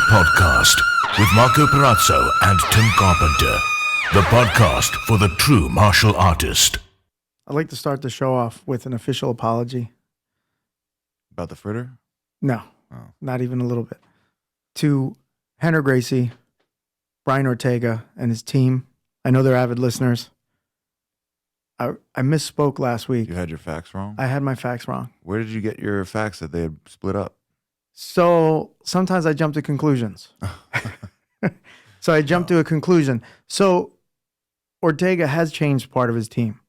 Podcast with Marco Perazzo and Tim Carpenter. The podcast for the true martial artist. I'd like to start the show off with an official apology. About the fritter? No, not even a little bit. To Henner Gracie, Brian Ortega, and his team. I know they're avid listeners. I misspoke last week. You had your facts wrong? I had my facts wrong. Where did you get your facts that they had split up? So sometimes I jump to conclusions. So I jumped to a conclusion. So Ortega has changed part of his team.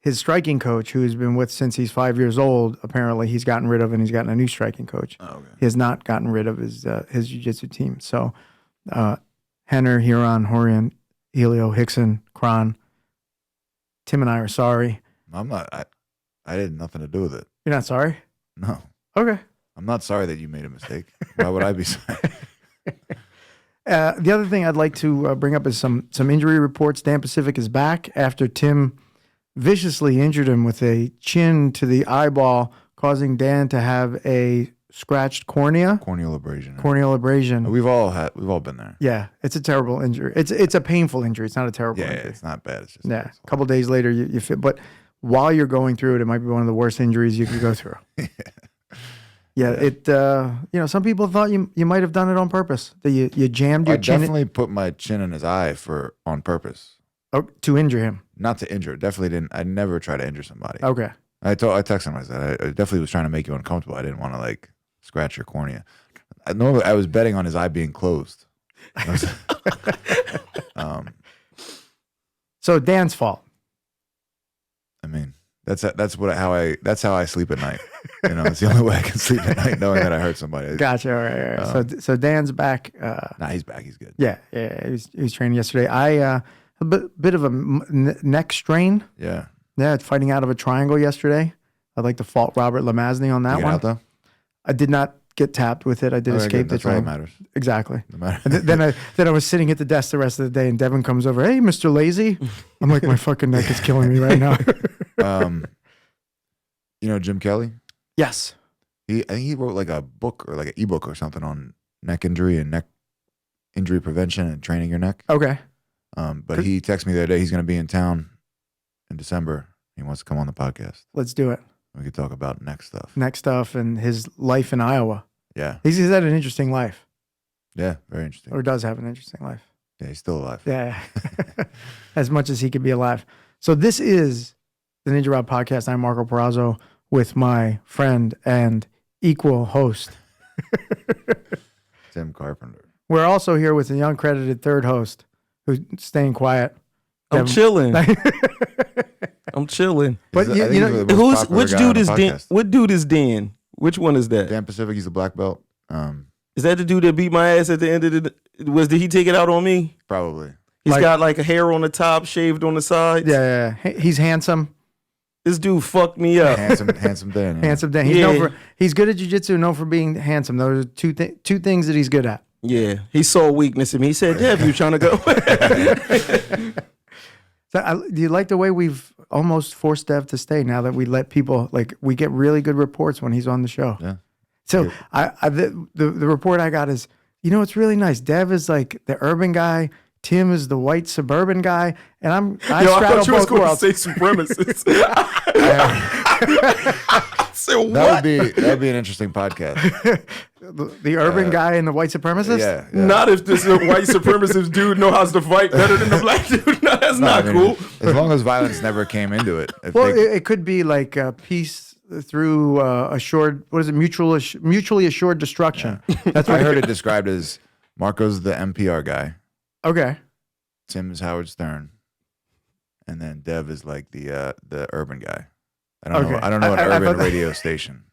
His striking coach, who he's been with since he's 5 years old, apparently he's gotten rid of, and he's gotten a new striking coach. Oh, okay. He has not gotten rid of his jiu-jitsu team. So Henner, Huron, Horian, Helio, Hickson, Kron, Tim and I are sorry. I'm not. I had nothing to do with it. You're not sorry? No. Okay. I'm not sorry that you made a mistake. Why would I be sorry? The other thing I'd like to bring up is some injury reports. Dan Pacific is back after Tim viciously injured him with a chin to the eyeball, causing Dan to have a scratched cornea. Corneal abrasion. Right? Corneal abrasion. We've all been there. Yeah, it's a terrible injury. It's a painful injury. It's not a terrible Yeah, injury. it's not bad. It's just Yeah, a couple days later you feel, but while you're going through it, it might be one of the worst injuries you could go through. Yeah. Some people thought you might have done it on purpose. That you jammed your chin. I definitely put my chin in his eye on purpose. To injure him. Not to injure. Definitely didn't. I never try to injure somebody. Okay. I texted him. I said I definitely was trying to make you uncomfortable. I didn't want to scratch your cornea. Normally I was betting on his eye being closed. So Dan's fault. I mean, that's how I sleep at night. It's the only way I can sleep at night, knowing that I hurt somebody. Gotcha. All right. So Dan's back. Nah, he's back. He's good. Yeah. He was training yesterday. A bit of a neck strain. Yeah. Yeah, fighting out of a triangle yesterday. I'd like to fault Robert Lamazny on that You get one. out, though? I did not get tapped with it. I did escape the That's all that triangle. matters. Exactly. No matter. And then I was sitting at the desk the rest of the day, and Devin comes over. Hey, Mr. Lazy. I'm like, my fucking neck is killing me right now. Jim Kelly? Yes. I think he wrote a book or an ebook or something on neck injury and neck injury prevention and training your neck. Okay. But he texted me the other day. He's going to be in town in December. He wants to come on the podcast. Let's do it. We could talk about neck stuff. Neck stuff and his life in Iowa. Yeah. He's had an interesting life. Yeah, very interesting. Or does have an interesting life. Yeah, he's still alive. Yeah. As much as he could be alive. So this is the Ninja Rob Podcast. I'm Marco Perazzo with my friend and equal host, Tim Carpenter. We're also here with the uncredited third host who's staying quiet. I'm chilling. I'm chilling. But which dude is Dan? What dude is Dan? Which one is that? Dan Pacific. He's a black belt. Is that the dude that beat my ass at the end of the? Did he take it out on me? Probably. He's got a hair on the top, shaved on the sides. Yeah. He's handsome. This dude fucked me up. Handsome Dan. Yeah. Handsome Dan. He's good at jiu-jitsu, known for being handsome. Those are two things that he's good at. Yeah, he saw weakness in me. He said, "Dev, you trying to go?" So, do you like the way we've almost forced Dev to stay now that we let people, we get really good reports when he's on the show. Yeah. So the report I got is, it's really nice. Dev is the urban guy. Tim is the white suburban guy, and I straddle both worlds. Say supremacist. So what? That would be an interesting podcast. The urban guy and the white supremacist? Yeah. Not if this white supremacist dude knows how to fight better than the black dude. No, that's not cool. As long as violence never came into it. It could be peace through mutually assured destruction. Yeah. That's what I heard it described as Marco's the NPR guy. Okay. Tim is Howard Stern. And then Dev is the urban guy. I don't know an urban radio station.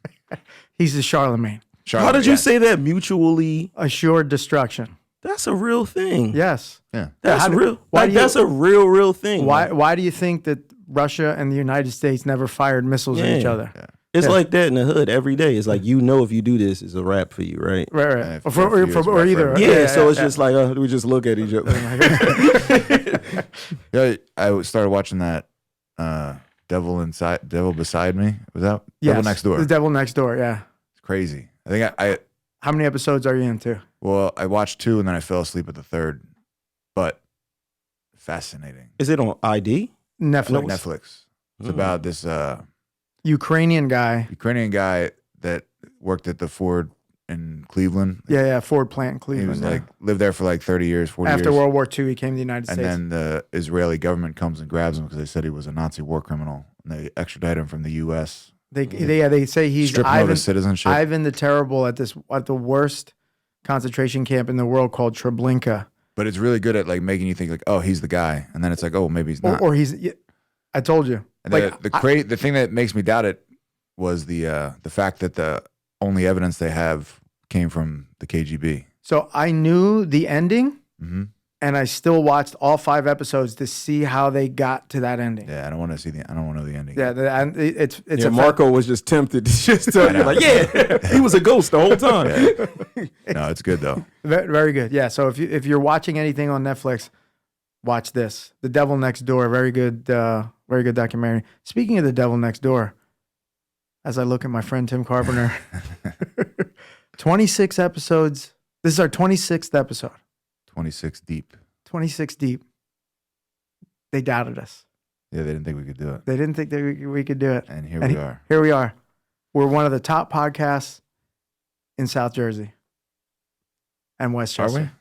He's the Charlemagne. How did you say that? Mutually assured destruction. That's a real thing. Yes. Yeah. That's real. That's a real thing. Why do you think that Russia and the United States never fired missiles at each other? Yeah. It's like that in the hood every day. It's if you do this, it's a wrap for you, right? Right. Or either. Yeah, so it's just we just look at each other. Yeah, I started watching that Devil Beside Me. Was that? Yes. Devil Next Door. The Devil Next Door, yeah. It's crazy. I think How many episodes are you into? Well, I watched 2 and then I fell asleep at the 3rd. But fascinating. Is it on ID? Netflix. It's about this Ukrainian guy. that worked at the Ford in Cleveland. Yeah, Ford plant in Cleveland. He was lived there for like 30 years, 40 years. After World War II, he came to the United States. And then the Israeli government comes and grabs him because they said he was a Nazi war criminal. And they extradite him from the U.S. They say he's Stripped him of his citizenship. Ivan the Terrible at the worst concentration camp in the world called Treblinka. But it's really good at like making you think like, oh, he's the guy, and then it's like, oh, maybe he's not. Or he's. I told you. And like the thing that makes me doubt it was the fact that the only evidence they have came from the KGB. So I knew the ending. Mm-hmm. And I still watched all 5 episodes to see how they got to that ending. Yeah, I don't want to know the ending. Yeah, it's Marco was just tempted to just tell you like, yeah, he was a ghost the whole time. Yeah. No, it's good though. Very good. Yeah. So if you're watching anything on Netflix, watch this. The Devil Next Door. Very good documentary. Speaking of The Devil Next Door, as I look at my friend Tim Carpenter, 26 episodes. This is our 26th episode. 26 deep. 26 deep. They doubted us. Yeah, they didn't think we could do it. They didn't think that we could do it. And here we are. Here we are. We're one of the top podcasts in South Jersey and Westchester.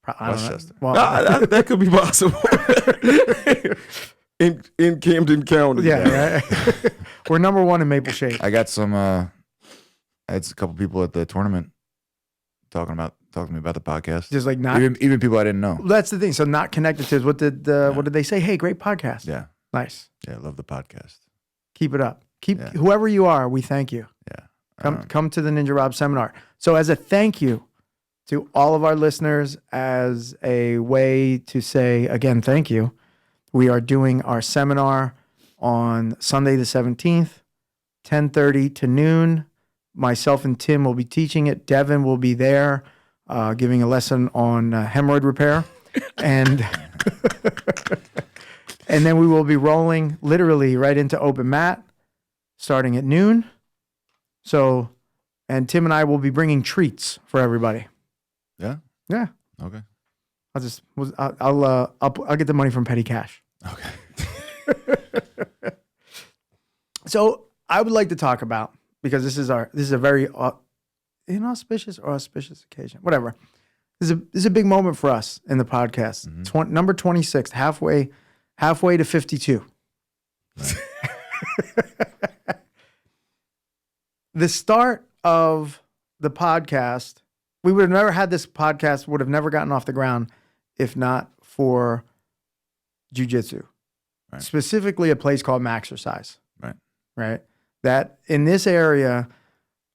Are we? Westchester. Well, that could be possible. in Camden County. Yeah. Right? We're number 1 in Maple Shade. I got some. I had a couple people at the tournament talking to me about the podcast. Just like not even people I didn't know. That's the thing. So not connected to what did they say? Hey, great podcast. Yeah. Nice. Yeah, I love the podcast. Keep it up. Whoever you are, we thank you. Yeah. Come to the Ninja Rob seminar. So as a thank you to all of our listeners, as a way to say again thank you, we are doing our seminar on Sunday the 17th, 10:30 to noon. Myself and Tim will be teaching it. Devin will be there, giving a lesson on hemorrhoid repair, and and then we will be rolling literally right into open mat, starting at noon. So, and Tim and I will be bringing treats for everybody. Yeah. Yeah. Okay. I'll get the money from Petty Cash. Okay. So I would like to talk about, because this is a very inauspicious or auspicious occasion, whatever. This is a big moment for us in the podcast. Mm-hmm. Number 26, halfway to 52. Right. The start of the podcast, we would have never had this podcast, would have never gotten off the ground if not for JiuJitsu. Right. Specifically a place called Maxercize. Right. That in this area,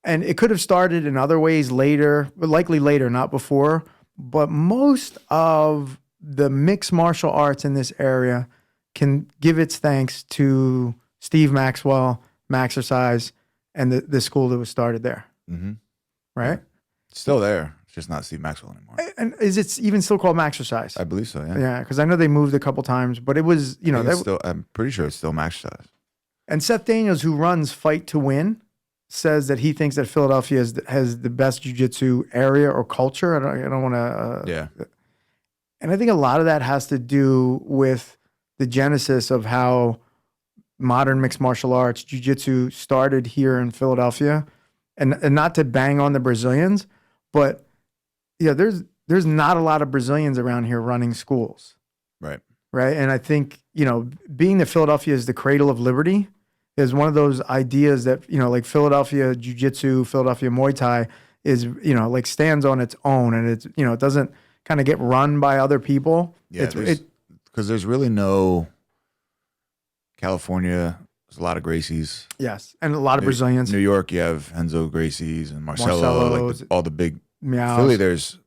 and it could have started in other ways later, but likely later, not before, but most of the mixed martial arts in this area can give its thanks to Steve Maxwell, Maxercize, and the school that was started there. Mm-hmm. Right? It's still there. It's just not Steve Maxwell anymore. And is it even still called Maxercize? I believe so, yeah. Yeah, because I know they moved a couple times, but it was, I'm pretty sure it's still Maxercize. And Seth Daniels, who runs Fight to Win, says that he thinks that Philadelphia has the best jiu-jitsu area or culture. I don't want to... Yeah. And I think a lot of that has to do with the genesis of how modern mixed martial arts, jiu-jitsu started here in Philadelphia. And not to bang on the Brazilians, but there's not a lot of Brazilians around here running schools. Right. Right. And I think, being that Philadelphia is the cradle of liberty is one of those ideas that, like Philadelphia Jiu-Jitsu, Philadelphia Muay Thai is, like stands on its own, and it's, it doesn't kind of get run by other people. Yeah. Because there's really no California. There's a lot of Gracies. Yes. And a lot of Brazilians. New York, you have Renzo Gracies and Marcelo, like all the big. Meows. Philly, there's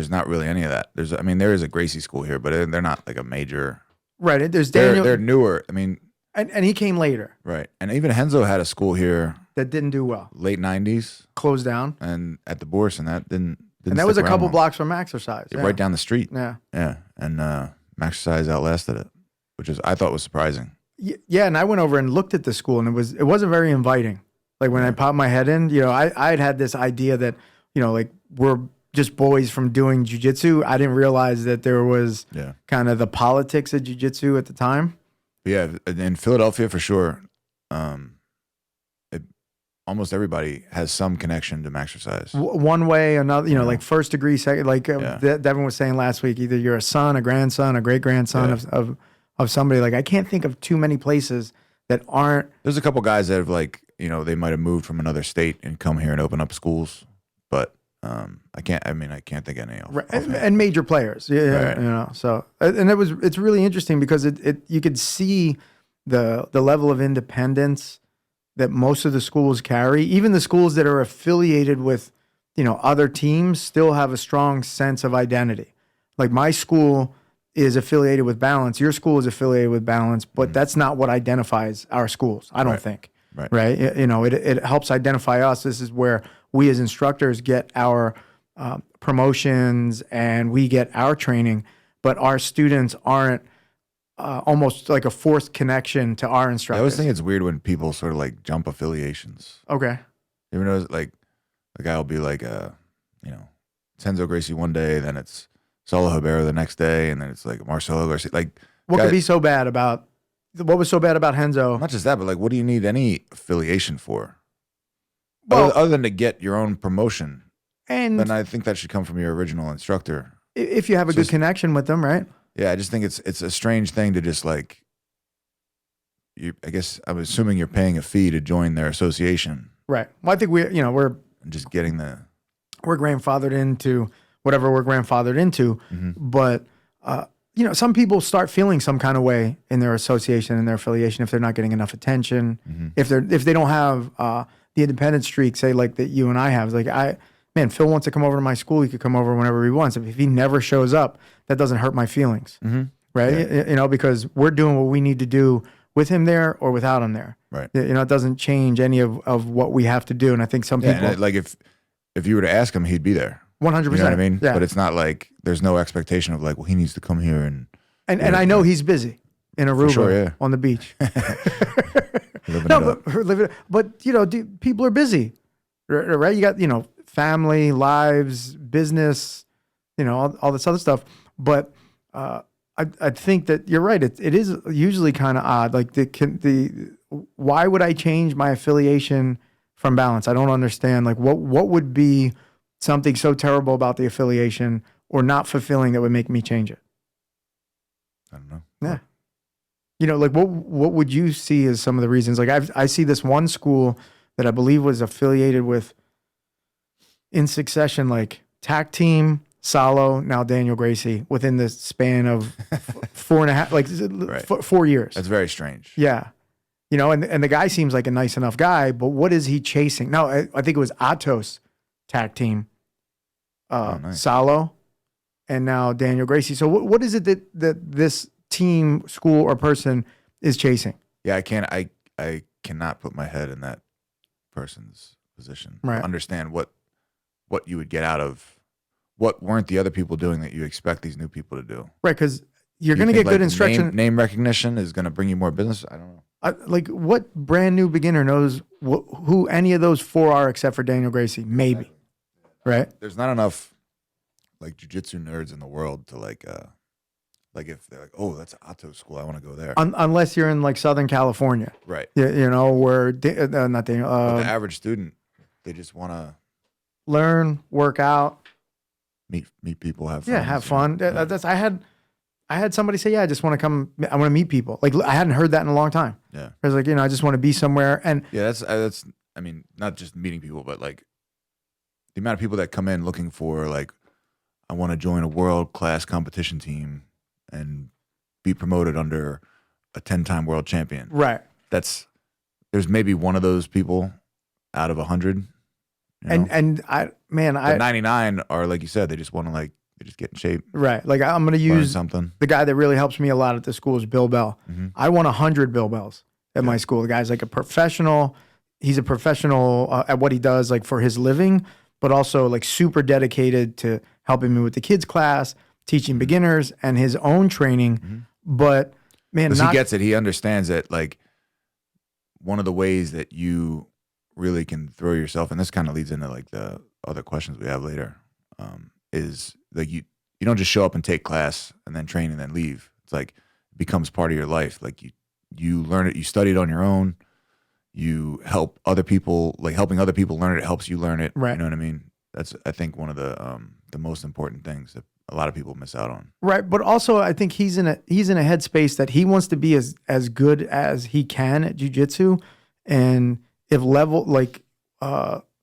not really any of that. There is a Gracie school here, but they're not like a major. Right. There's Daniel. They're newer. I mean. And he came later. Right. And even Renzo had a school here. That didn't do well. Late 90s. Closed down. And at the Bourse, and that didn't and that was a couple long. blocks from Maxercize. Yeah. Right down the street. Yeah. Yeah. And Maxercize outlasted it, which I thought was surprising. Yeah. And I went over and looked at the school, and it wasn't very inviting. Like when I popped my head in, I'd had this idea that, like we're just boys from doing jiu-jitsu. I didn't realize that there was kind of the politics of jiu-jitsu at the time. Yeah, in Philadelphia for sure. Almost everybody has some connection to Maxercize. One way, another, like first degree, second, like Devin was saying last week, either you're a son, a grandson, a great grandson of somebody. Like I can't think of too many places that aren't. There's a couple guys that have they might have moved from another state and come here and open up schools, but I can't think of any. And major players, So and it's really interesting because you could see the level of independence that most of the schools carry. Even the schools that are affiliated with, other teams still have a strong sense of identity. Like my school is affiliated with Balance. Your school is affiliated with Balance, but that's not what identifies our schools, I don't think. Right. It helps identify us. This is where we as instructors get our promotions and we get our training, but our students aren't almost like a forced connection to our instructors. I always think it's weird when people sort of jump affiliations. Okay. You ever notice the guy will be Tenzo Gracie one day, then it's Saulo Ribeiro the next day, and then it's Marcelo Garcia. What was so bad about Henzo? Not just that, but what do you need any affiliation for? Well, other than to get your own promotion. And then I think that should come from your original instructor. If you have a good connection with them, right? Yeah, I just think it's a strange thing to just I guess I'm assuming you're paying a fee to join their association. Right. Well, I think we're just getting we're grandfathered into whatever we're grandfathered into, but some people start feeling some kind of way in their association and their affiliation if they're not getting enough attention, if they don't have the independent streak, say that you and I have. It's Phil wants to come over to my school. He could come over whenever he wants. If he never shows up, that doesn't hurt my feelings, right? Yeah. Because we're doing what we need to do with him there or without him there. Right. It doesn't change any of what we have to do. And I think some people if you were to ask him, he'd be there. 100%. You know what I mean? Yeah. But it's not there's no expectation of he needs to come here and I know he's busy in Aruba on the beach. But people are busy, right? You got family, lives, business, all this other stuff. But I think that you're right. It is usually kind of odd. Why would I change my affiliation from Balance? I don't understand. What would be something so terrible about the affiliation or not fulfilling that would make me change it? I don't know. Yeah. What would you see as some of the reasons? I see this one school that I believe was affiliated with in succession, TAC Team, Salo, now Daniel Gracie, within the span of 4.5, 4 years. That's very strange. Yeah. And the guy seems like a nice enough guy, but what is he chasing? No, I think it was Atos TAC Team, nice. Salo, and now Daniel Gracie. So what is it that this team, school, or person is chasing? Yeah, I cannot put my head in that person's position. Right. Understand what you would get out of what weren't the other people doing that you expect these new people to do. Right, because you're going to get good instruction. Name recognition is going to bring you more business. I don't know. What brand new beginner knows who any of those four are except for Daniel Gracie? Maybe. Right? There's not enough jiu-jitsu nerds in the world to if they're oh, that's Otto school, I want to go there. Unless you're in Southern California. Right. Where not Daniel. The average student, they just want to learn, work out, meet people, have fun. Yeah, have fun. Yeah. I had somebody say, I just want to come. I want to meet people. I hadn't heard that in a long time. Yeah. I was I just want to be somewhere. And yeah, that's. I mean, not just meeting people, but the amount of people that come in looking for I want to join a world-class competition team and be promoted under a 10-time world champion. Right. There's maybe one of those people out of 100. And I 99 are like you said, they just want to they just get in shape. Right. I'm going to use something. The guy that really helps me a lot at the school is Bill Bell. Mm-hmm. I want 100 Bill Bells at my school. The guy's a professional. He's a professional at what he does for his living, but also super dedicated to helping me with the kids class, teaching beginners and his own training. Mm-hmm. But he gets it. He understands that one of the ways that you really can throw yourself, and this kind of leads into the other questions we have later, is like you don't just show up and take class and then train and then leave. It's like it becomes part of your life. Like you learn it, you study it on your own. You help other people, like helping other people learn it helps you learn it. Right. You know what I mean? That's, I think, one of the most important things that a lot of people miss out on. Right, but also I think he's in a headspace that he wants to be as good as he can at jiu-jitsu, and if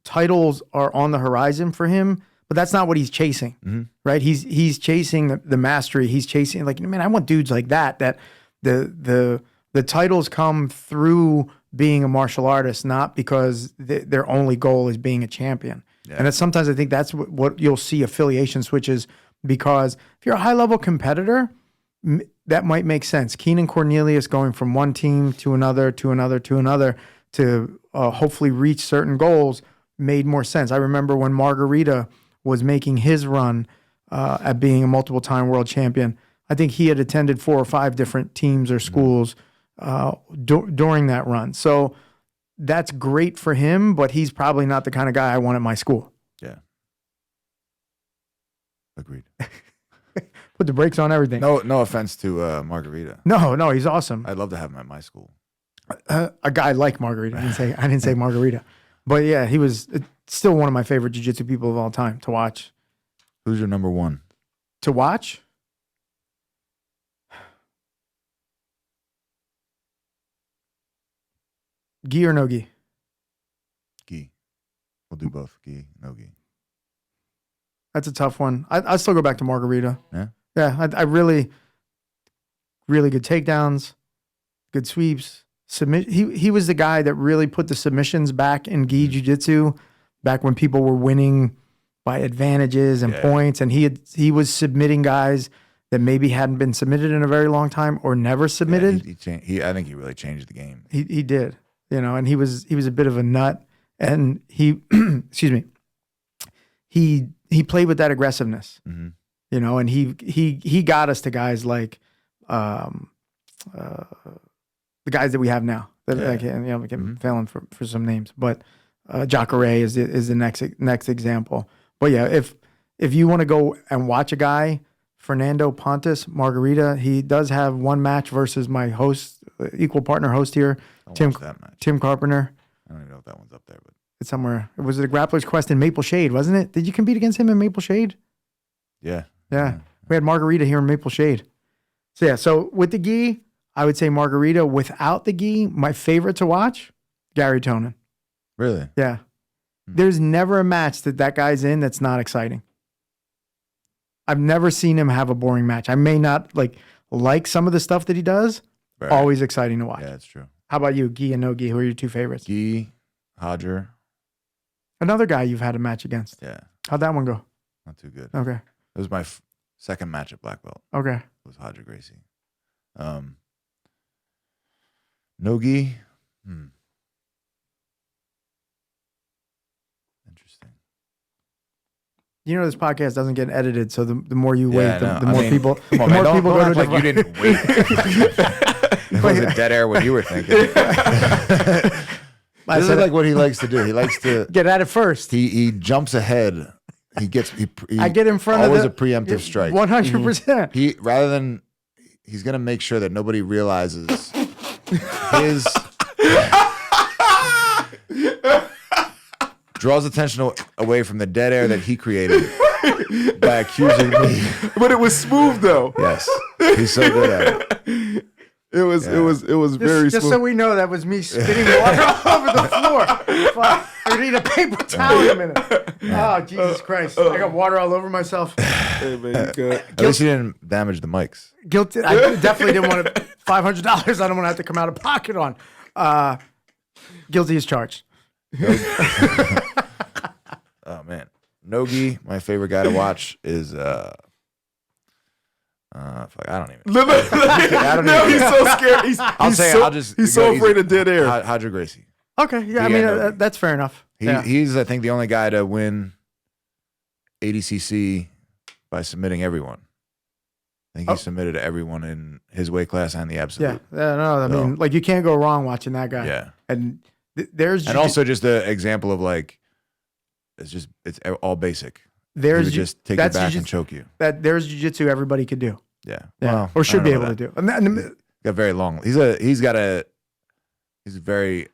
titles are on the horizon for him, but that's not what he's chasing. Mm-hmm. Right? He's chasing the mastery. He's chasing, like, man, I want dudes like that the titles come through being a martial artist, not because their only goal is being a champion. Yeah. And sometimes I think that's what you'll see affiliation switches, because if you're a high level competitor, that might make sense. Keenan Cornelius going from one team to another, to hopefully reach certain goals made more sense. I remember when Margarita was making his run at being a multiple time world champion, I think he had attended 4 or 5 different teams or schools during that run. So that's great for him, but he's probably not the kind of guy I want at my school. Yeah. Agreed. Put the brakes on everything. No offense to Margarita. No, he's awesome. I'd love to have him at my school. A guy like Margarita. I didn't say Margarita, but yeah, he was still one of my favorite jiu-jitsu people of all time to watch. Who's your number one? To watch? Gi or no gi? Gi. We'll do both. Gi, no gi. That's a tough one. I still go back to Margarita. Yeah? Yeah, I really, really good takedowns, good sweeps. He was the guy that really put the submissions back in gi jiu-jitsu, back when people were winning by advantages and points, and he was submitting guys that maybe hadn't been submitted in a very long time or never submitted. Yeah, I think he really changed the game. He did, and he was a bit of a nut, and he excuse me, he played with that aggressiveness, and he got us to guys like the guys that we have now. I can failing for some names, but Jacare is the next example. But yeah, if you want to go and watch a guy, Fernando Pontes, Margarita, he does have one match versus my host, equal partner host here, Tim Carpenter. I don't even know if that one's up there, but it's somewhere. It was a Grappler's Quest in Maple Shade, wasn't it? Did you compete against him in Maple Shade? Yeah. We had Margarita here in Maple Shade. So yeah, so with the gi, I would say Margarita. Without the gi, my favorite to watch, Gary Tonin. Really? Yeah. There's never a match that guy's in that's not exciting. I've never seen him have a boring match. I may not like some of the stuff that he does. Right. Always exciting to watch. Yeah, that's true. How about you, gi and no gi? Who are your two favorites? Gi, Hodger. Another guy you've had a match against. Yeah. How'd that one go? Not too good. Okay. It was my second match at black belt. Okay. It was Hodger Gracie. No gi. Interesting. This podcast doesn't get edited, so the more you wait, the more people. Come on, the more man, people don't go to act like you didn't wait. It wasn't dead air what you were thinking. This is like what he likes to do. He likes to get at it first. He jumps ahead. I get in front of always a preemptive strike. 100%. He rather than he's gonna make sure that nobody realizes his draws attention away from the dead air that he created by accusing me. But it was smooth though. Yes, he's so good at it. It was very just smooth. so we know, that was me spitting water all over the floor. Fuck. I need a paper towel in a minute. Oh, Jesus Christ. I got water all over myself. Hey, man, you good. At least he didn't damage the mics. Guilty. I definitely didn't want to. $500 I don't want to have to come out of pocket on. Guilty as charged. Oh, man. Nogi, my favorite guy to watch is... fuck, I don't even. No, he's so scared. He's so afraid of dead air. Hodger Gracie. Okay, yeah, that's fair enough. He's, I think, the only guy to win ADCC by submitting everyone. I think he submitted everyone in his weight class and the absolute. I mean, you can't go wrong watching that guy. Yeah, and and also just the example of it's all basic. There's He would just take you that's back jiu- and choke you. There's jiu-jitsu everybody could do. Yeah. Yeah. Well, Or should I be don't able know to that. do. Got very long. He's a very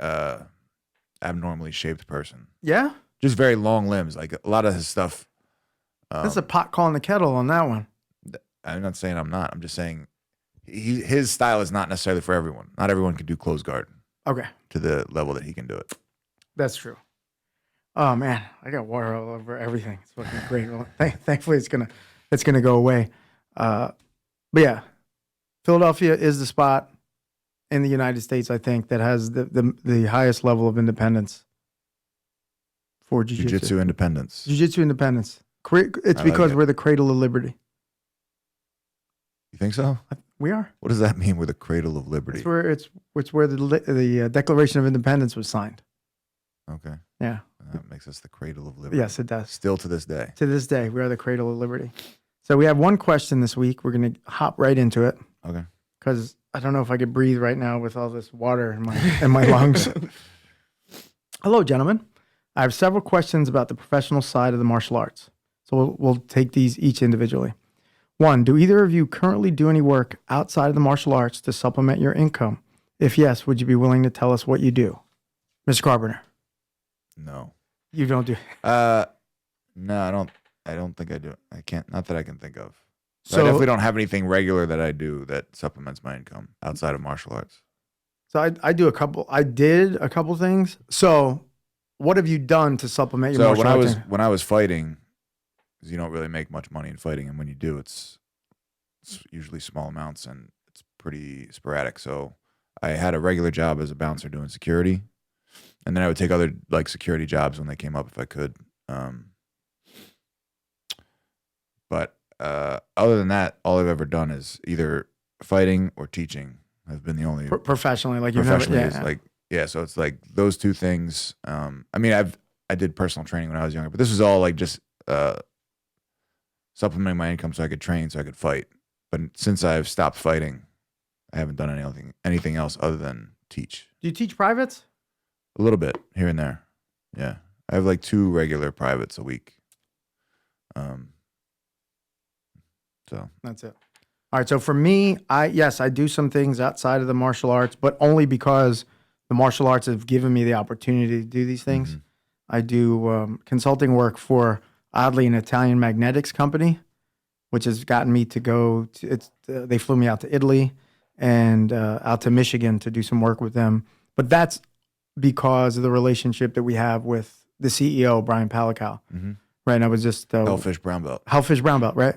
abnormally shaped person. Yeah. Just very long limbs. Like a lot of his stuff. That's a pot calling the kettle on that one. I'm not saying I'm not. I'm just saying his style is not necessarily for everyone. Not everyone can do closed guard Okay. to the level that he can do it. That's true. Oh man, I got water all over everything. It's fucking great. Well, thankfully, it's gonna go away. But yeah, Philadelphia is the spot in the United States, I think, that has the highest level of independence for jiu-jitsu. Jiu-jitsu independence. Jiu-jitsu independence. It's I like because it. we're the cradle of liberty. You think so? We are. What does that mean? We're the cradle of liberty. It's where the Declaration of Independence was signed. Okay. Yeah. That makes us the cradle of liberty. Yes, it does. Still to this day. To this day, we are the cradle of liberty. So we have one question this week. We're going to hop right into it Okay. because I don't know if I could breathe right now with all this water in my lungs. Hello, gentlemen. I have several questions about the professional side of the martial arts. So we'll take these each individually. 1, do either of you currently do any work outside of the martial arts to supplement your income? If yes, would you be willing to tell us what you do? Mr. Carpenter, No. you don't do. No, I don't think I do. I can't. Not that I can think of. So I So, definitely don't have anything regular that I do that supplements my income outside of martial arts. so I do a couple. I did a couple things. So what have you done to supplement your So martial arts? when I was fighting, 'cause you don't really make much money in fighting, and when you do, it's usually small amounts and it's pretty sporadic. So I had a regular job as a bouncer doing security, and then I would take other like security jobs when they came up if I could. But other than that, all I've ever done is either fighting or teaching. Have been the only Professionally, like you've never, professionally yeah. is like so it's like those two things. I mean, I did personal training when I was younger, but this was all like just supplementing my income so I could train, so I could fight. But since I've stopped fighting, I haven't done anything else other than teach. Do you teach privates? A little bit here and there. Yeah, I have like 2 regular privates a week. So That's it. All right. So for me, I do some things outside of the martial arts, but only because the martial arts have given me the opportunity to do these things. Mhm. I do consulting work for, oddly, an Italian magnetics company, which has gotten me to go to, they flew me out to Italy and out to Michigan to do some work with them. But that's because of the relationship that we have with the CEO, Brian Palical. Mhm. Right. And I was just Hellfish brown belt. Hellfish brown belt, right?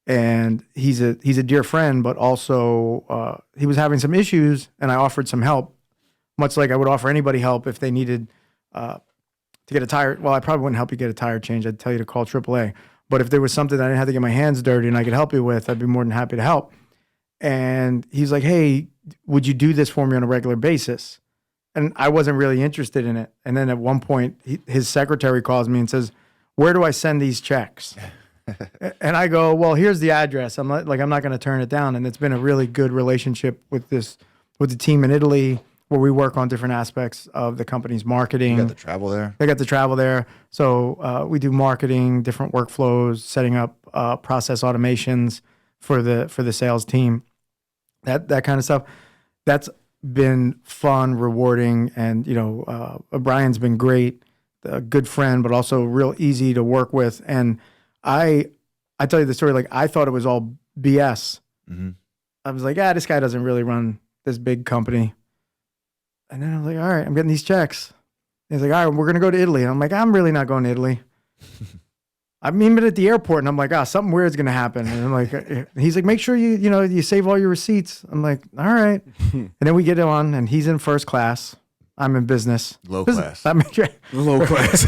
And he's a dear friend, but also he was having some issues, and I offered some help, much like I would offer anybody help if they needed to get a tire. Well, I probably wouldn't help you get a tire change. I'd tell you to call AAA. But if there was something that I didn't have to get my hands dirty and I could help you with, I'd be more than happy to help. And he's like, "Hey, would you do this for me on a regular basis?" And I wasn't really interested in it. And then at one point, his secretary calls me and says, "Where do I send these checks?" And I go, "Well, here's the address." I'm not going to turn it down. And it's been a really good relationship with the team in Italy, where we work on different aspects of the company's marketing. You got the travel there. They got to travel there. So we do marketing, different workflows, setting up process automations for the sales team, that kind of stuff. That's been fun, rewarding, and Brian's been great, a good friend, but also real easy to work with. And I tell you the story, like I thought it was all BS. Mm-hmm. I was like, this guy doesn't really run this big company. And then I was like, all right, I'm getting these checks. He's like, all right, we're going to go to Italy. And I'm like, I'm really not going to Italy. I mean, but at the airport, and I'm like, something weird's going to happen. And I'm like, he's like, make sure you save all your receipts. I'm like, all right. And then we get on, and he's in first class. I'm in business. Low class. Low class.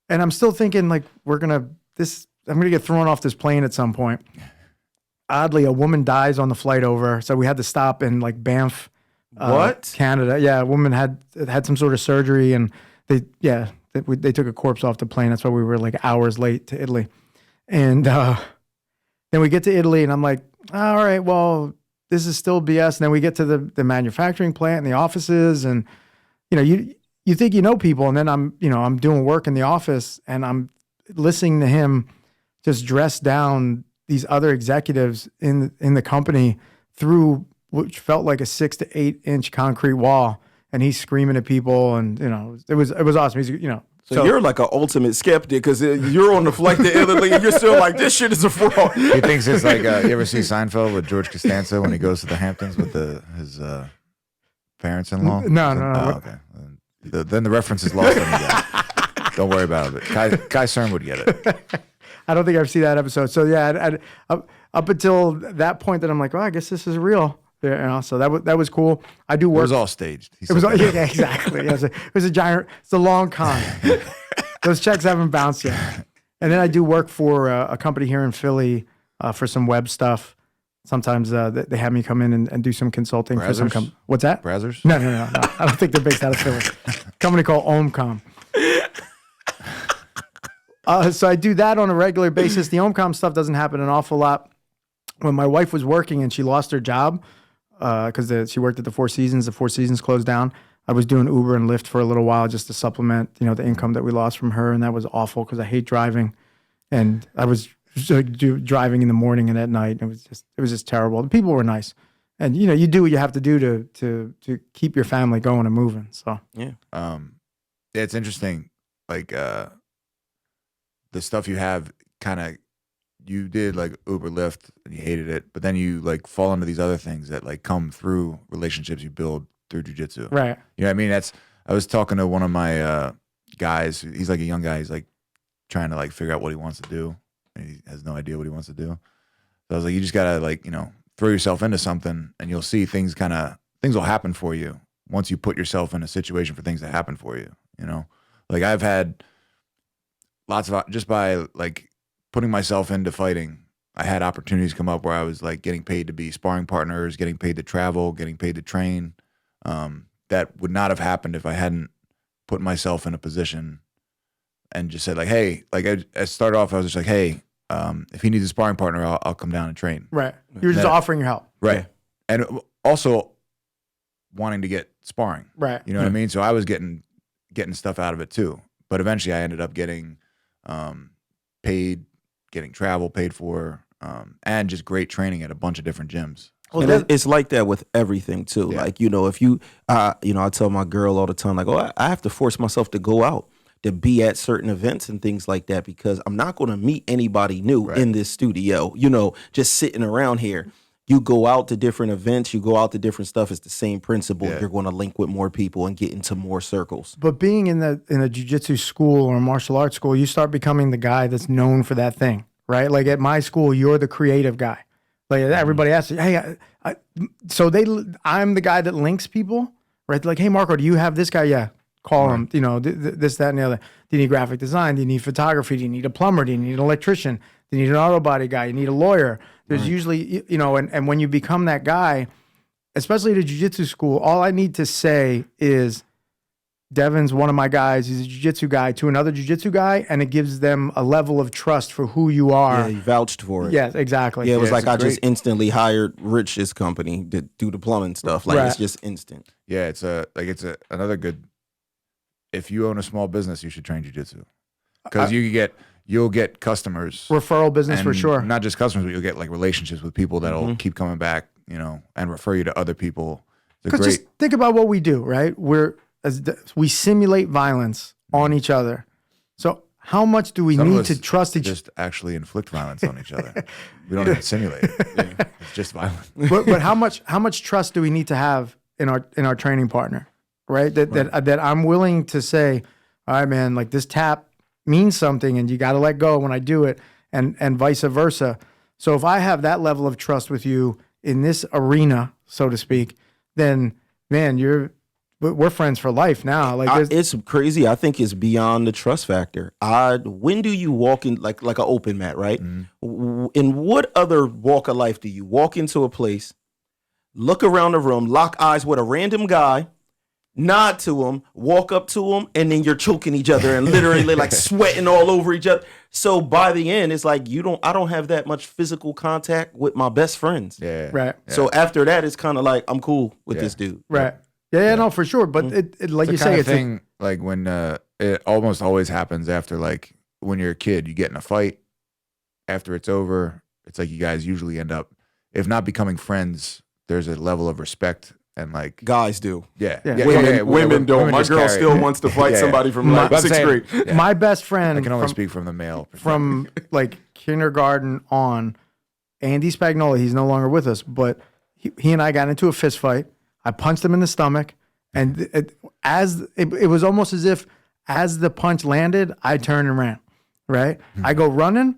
And I'm still thinking, like, I'm going to get thrown off this plane at some point. Oddly, a woman dies on the flight over. So we had to stop in like Banff, Canada. Yeah, a woman had some sort of surgery, and they took a corpse off the plane. That's why we were like hours late to Italy. And then we get to Italy, and I'm like, all right, well, this is still BS. And then we get to the manufacturing plant and the offices, and you think you know people, and then I'm doing work in the office, and I'm listening to him just dress down these other executives in the company through which felt like a 6 to 8 inch concrete wall, and he's screaming at people, and it was awesome. He's So you're like an ultimate skeptic because you're on the flight to Italy and you're still like, this shit is a fraud. He thinks it's like you ever see Seinfeld with George Costanza when he goes to the Hamptons with his parents-in-law? No. Oh, okay. Then the reference is lost on you guys. Don't worry about it. Kai Cern would get it. I don't think I've seen that episode. So yeah, up until that point, that I'm like, well, I guess this is real. Yeah, so that was cool. I do work. It was all staged. It was yeah, exactly. Yeah, it was a giant. It's a long con. Those checks haven't bounced yet. And then I do work for a company here in Philly for some web stuff. Sometimes they have me come in and do some consulting for some. What's that? Brazzers? No. I don't think they're based out of Philly. Company called Omcom. So I do that on a regular basis. The Omcom stuff doesn't happen an awful lot. When my wife was working and she lost her job because she worked at the Four Seasons. The Four Seasons closed down. I was doing Uber and Lyft for a little while just to supplement, the income that we lost from her, and that was awful because I hate driving, and I was driving in the morning and at night. And it was just terrible. The people were nice, and you do what you have to do to keep your family going and moving. So yeah, it's interesting. Like the stuff you have, kind of, you did like Uber Lyft and you hated it, but then you like fall into these other things that like come through relationships you build through jiu-jitsu. Right. You know what I mean? I was talking to one of my guys. He's like a young guy. He's like trying to like figure out what he wants to do. And he has no idea what he wants to do. So I was like, you just gotta like, throw yourself into something and you'll see things will happen for you once you put yourself in a situation for things to happen for you. Like I've had lots of, just by like putting myself into fighting, I had opportunities come up where I was like getting paid to be sparring partners, getting paid to travel, getting paid to train. That would not have happened if I hadn't put myself in a position and just said like, hey, like I started off, I was just like, hey, if he needs a sparring partner, I'll come down and train. Right. You're just offering your help. Right. Yeah. And also wanting to get sparring. Right. You know what I mean? So I was getting stuff out of it too. But eventually I ended up getting paid, getting travel paid for, and just great training at a bunch of different gyms. Well, and it's like that with everything too. Yeah. Like, if you, I tell my girl all the time, like, I have to force myself to go out to be at certain events and things like that because I'm not going to meet anybody new in this studio, just sitting around here. You go out to different events, you go out to different stuff. It's the same principle. Yeah. You're going to link with more people and get into more circles. But being in a jiu-jitsu school or a martial arts school, you start becoming the guy that's known for that thing, right? Like at my school, you're the creative guy. Like everybody asks, hey, I'm the guy that links people, right? Like, hey, Marco, do you have this guy? Yeah, call him. This, that, and the other. Do you need graphic design? Do you need photography? Do you need a plumber? Do you need an electrician? Do you need an auto body guy? You need a lawyer. There's usually, and when you become that guy, especially at a jiu-jitsu school, all I need to say is, Devin's one of my guys. He's a jiu-jitsu guy to another jiu-jitsu guy, and it gives them a level of trust for who you are. Yeah, you vouched for it. Yes, exactly. Yeah, it was like I just instantly hired Rich's company to do the plumbing stuff. Like it's just instant. Yeah, it's another good. If you own a small business, you should train jiu-jitsu because you'll get customers, referral business for sure. Not just customers, but you'll get like relationships with people that'll keep coming back, and refer you to other people. Because just think about what we do, right? We simulate violence on each other. So how much do we need to trust each other? Just actually inflict violence on each other. We don't even simulate it. It's just violence. But how much trust do we need to have in our training partner, right? That I'm willing to say, all right, man, like this tap means something and you got to let go when I do it, and vice versa. So if I have that level of trust with you in this arena, so to speak, then man, we're friends for life now. Like it's crazy. I think it's beyond the trust factor. When do you walk in like an open mat, right? Mm-hmm. In what other walk of life do you walk into a place, look around the room, lock eyes with a random guy, nod to him, walk up to him, and then you're choking each other and literally like sweating all over each other. So by the end, it's like I don't have that much physical contact with my best friends. Yeah. Right. Yeah. So after that, it's kind of like I'm cool with this dude. Right. Yeah, no, for sure. But it like you say, it's thing. like when it almost always happens after, like when you're a kid, you get in a fight. After it's over, it's like you guys usually end up, if not becoming friends, there's a level of respect and like Guys do. yeah. Women don't. My just girl carry still it. wants to fight Yeah. somebody from But like I'm sixth saying- grade. Yeah. My best friend I can only from, speak from the male perspective. from like kindergarten on, Andy Spagnola, he's no longer with us, but he and I got into a fist fight. I punched him in the stomach, and it was almost as if as the punch landed, I turned and ran. Right, I go running.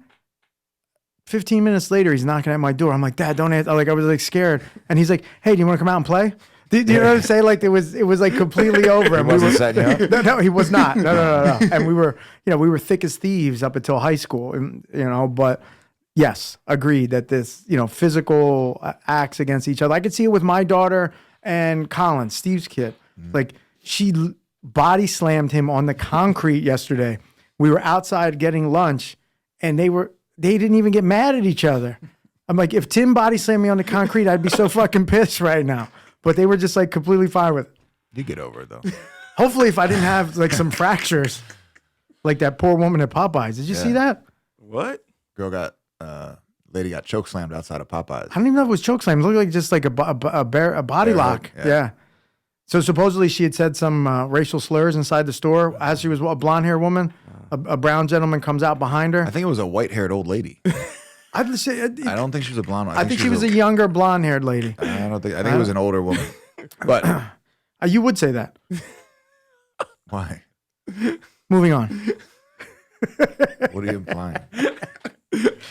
15 minutes later, he's knocking at my door. I'm like, Dad, don't answer. Like, I was like scared, and he's like, Hey, do you want to come out and play? Do you know what I'm saying? Like it was like completely over. And wasn't setting you up? No, he was not. No. And we were thick as thieves up until high school, and, but yes, agreed that this, physical acts against each other. I could see it with my daughter and Colin, Steve's kid. Like she body slammed him on the concrete yesterday. We were outside getting lunch, and they didn't even get mad at each other. I'm like, if Tim body slammed me on the concrete, I'd be so fucking pissed right now. But they were just like completely fine with it. You get over it though. Hopefully, if I didn't have like some fractures, like that poor woman at Popeyes. Did you see that? What? Lady got choke slammed outside of Popeyes. I don't even know if it was chokeslam. It looked like just like a body Bear lock. hug, Yeah. So supposedly she had said some racial slurs inside the store as she was a blonde haired woman. A brown gentleman comes out behind her. I think it was a white haired old lady. I don't think she was a blonde one. I think she was a younger blonde haired lady. I don't think. I think it was an older woman. But You would say that. why? Moving on. What are you implying?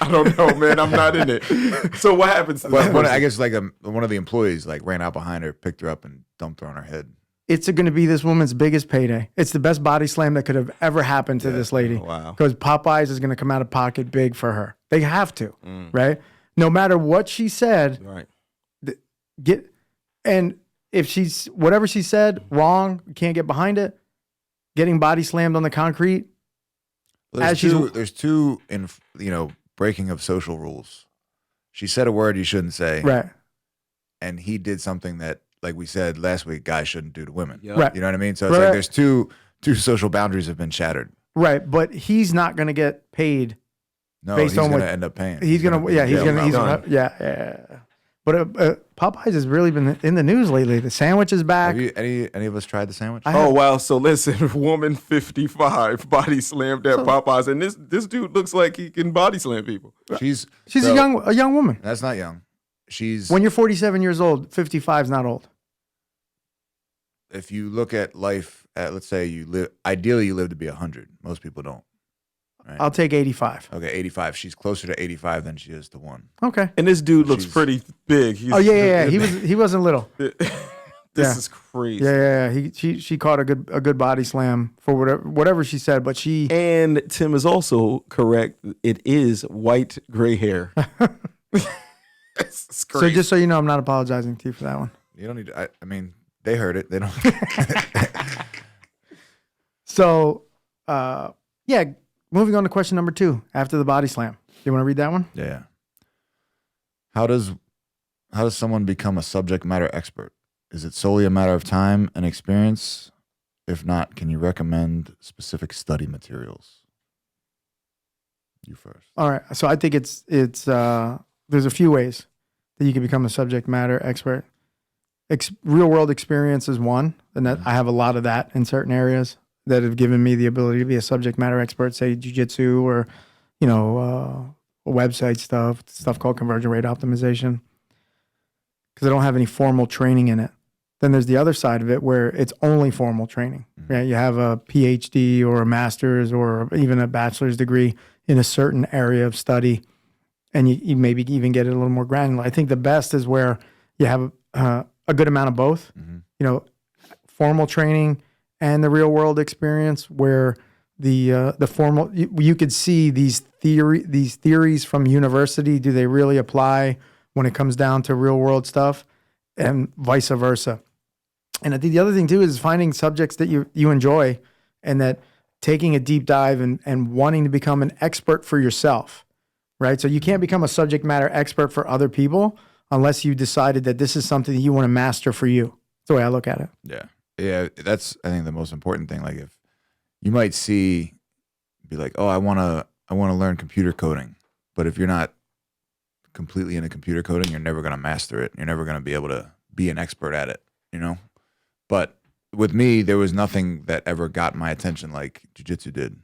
I don't know, man. I'm not in it. So what happens to this But I person? guess like one of the employees like ran out behind her, picked her up, and dumped her on her head. It's going to be this woman's biggest payday. It's the best body slam that could have ever happened to this lady. Wow. Because Popeyes is going to come out of pocket big for her. They have to, right? No matter what she said, Right. and if she's whatever she said wrong, you can't get behind it. Getting body slammed on the concrete. There's two breaking of social rules. She said a word you shouldn't say, Right. and he did something that, like we said last week, guys shouldn't do to women. Yep. Right. You know what I mean? So it's Right. like there's two social boundaries have been shattered. Right. But he's not going to get paid. No, Based he's on going what- to end up paying. He's going to, yeah, he's jail going to, probably. yeah. But Popeyes has really been in the news lately. The sandwich is back. Have you any of us tried the sandwich? I Oh have- wow! So listen, woman 55 body slammed at Popeyes, and this dude looks like he can body slam people. She's She's a young woman. That's not young. She's When you're 47 years old, 55 is not old. if you look at life at, let's say ideally you live to be 100. Most people don't. Right? I'll take 85. Okay, 85. She's closer to 85 than she is to 1. Okay. And this dude looks She's- pretty big. He's, Oh yeah. He wasn't little. This Yeah. is crazy. Yeah. She caught a good body slam for whatever she said, but she And Tim is also correct. It is white gray hair. It's so crazy. just so you know, I'm not apologizing to you for that one. You don't need to, I mean, they heard it. They don't. So yeah, moving on to question number 2 after the body slam. Do you want to read that one? Yeah. How does someone become a subject matter expert? Is it solely a matter of time and experience? If not, can you recommend specific study materials? You first. All right. So I think it's there's a few ways that you can become a subject matter expert. Real world experience is one, and that I have a lot of that in certain areas that have given me the ability to be a subject matter expert, say JiuJitsu or website stuff called conversion rate optimization, because I don't have any formal training in it. Then there's the other side of it where it's only formal training. Right? You have a PhD or a master's or even a bachelor's degree in a certain area of study, and you maybe even get it a little more granular. I think the best is where you have a good amount of both. Mm-hmm. Formal training and the real world experience, where the formal you could see these theories from university. Do they really apply when it comes down to real world stuff, and vice versa? And I think the other thing too is finding subjects that you enjoy, and that taking a deep dive and wanting to become an expert for yourself, right? So you can't become a subject matter expert for other people unless you decided that this is something that you want to master for you. That's the way I look at it. Yeah. Yeah, that's I think the most important thing. Like if you might be like, oh, I wanna learn computer coding, but if you're not completely into computer coding, you're never gonna master it. You're never gonna be able to be an expert at it, you know? But with me, there was nothing that ever got my attention like jiu-jitsu did.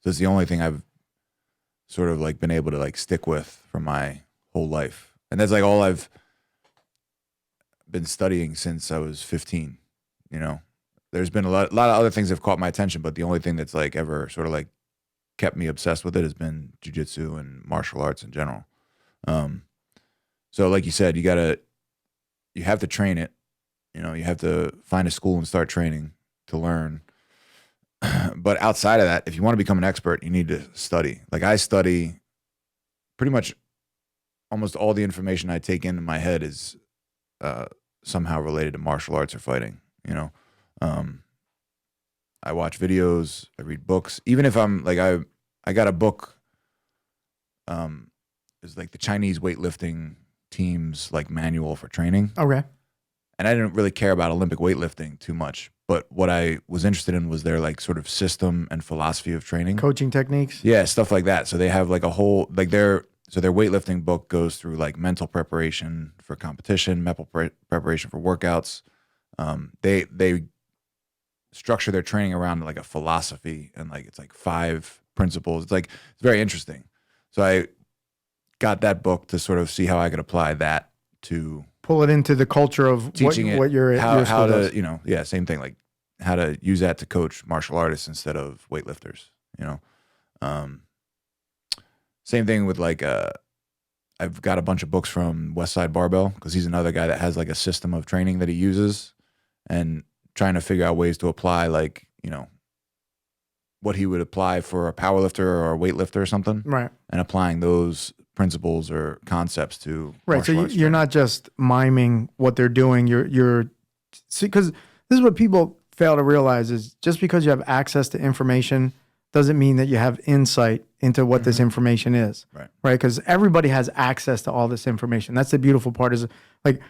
So it's the only thing I've sort of like been able to like stick with for my whole life. And that's like all I've been studying since I was 15, you know? There's been a lot of other things that have caught my attention, but the only thing that's like ever sort of like kept me obsessed with it has been jiu-jitsu and martial arts in general. So like you said, you have to train it. You know, you have to find a school and start training to learn. But outside of that, if you want to become an expert, you need to study. Like I study pretty much almost all the information I take into my head is somehow related to martial arts or fighting, you know? I watch videos, I read books. Even if I'm like, I got a book, is like the Chinese weightlifting team's like manual for training. Okay. And I didn't really care about Olympic weightlifting too much, but what I was interested in was their like sort of system and philosophy of training. Coaching techniques. Yeah, stuff like that. So they have like a whole like their weightlifting book goes through like mental preparation for competition, mental preparation for workouts. They structure their training around like a philosophy and like it's like 5 principles. It's very interesting. So I got that book to sort of see how I could apply that to Pull it into the culture of teaching what your how school to does. you know, yeah, same thing, like how to use that to coach martial artists instead of weightlifters, you know. Same thing with like I've got a bunch of books from Westside Barbell because he's another guy that has like a system of training that he uses and trying to figure out ways to apply like, you know, what he would apply for a powerlifter or a weightlifter or something, Right. and applying those principles or concepts to Right. So martial arts you're training. not just miming what they're doing. You're see, because this is what people fail to realize is just because you have access to information doesn't mean that you have insight into what this information is. Right. Right. Because everybody has access to all this information. That's the beautiful part is like,